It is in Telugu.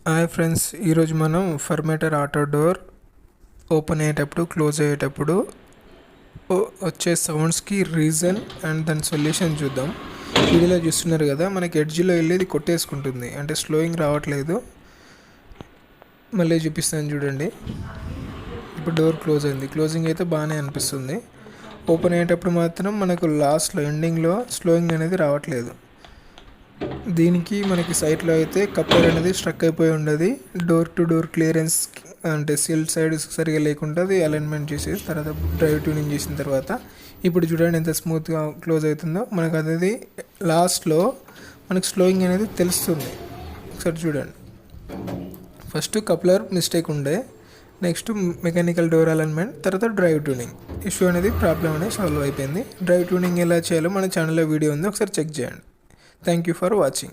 హాయ్ ఫ్రెండ్స్, ఈరోజు మనం ఫర్మేటర్ ఆటో డోర్ ఓపెన్ అయ్యేటప్పుడు క్లోజ్ అయ్యేటప్పుడు వచ్చే సౌండ్స్కి రీజన్ అండ్ దాని సొల్యూషన్ చూద్దాం. వీడియోలో చూస్తున్నారు కదా, మనకి ఎడ్జ్లో వెళ్ళేది కొట్టేసుకుంటుంది, అంటే స్లోయింగ్ రావట్లేదు. మళ్ళీ చూపిస్తాను చూడండి. ఇప్పుడు డోర్ క్లోజ్ అయింది, క్లోజింగ్ అయితే బాగానే అనిపిస్తుంది. ఓపెన్ అయ్యేటప్పుడు మాత్రం మనకు లాస్ట్లో ఎండింగ్లో స్లోయింగ్ అనేది రావట్లేదు. దీనికి మనకి సైట్లో అయితే కప్లర్ అనేది స్ట్రక్ అయిపోయి ఉండదు. డోర్ టు డోర్ క్లియరెన్స్ అంటే సీల్ సైడ్ సరిగా లేకుండా అది అలైన్మెంట్ చేసేసి తర్వాత డ్రైవ్ ట్యూనింగ్ చేసిన తర్వాత ఇప్పుడు చూడండి ఎంత స్మూత్గా క్లోజ్ అవుతుందో. మనకు అనేది లాస్ట్లో మనకు స్లోయింగ్ అనేది తెలుస్తుంది. ఒకసారి చూడండి. ఫస్ట్ కప్లర్ మిస్టేక్ ఉండే, నెక్స్ట్ మెకానికల్ డోర్ అలైన్మెంట్, తర్వాత డ్రైవ్ ట్యూనింగ్ ఇష్యూ అనేది ప్రాబ్లం అనేది సాల్వ్ అయిపోయింది. డ్రైవ్ ట్యూనింగ్ ఎలా చేయాలో మన ఛానల్లో వీడియో ఉంది, ఒకసారి చెక్ చేయండి. Thank you for watching.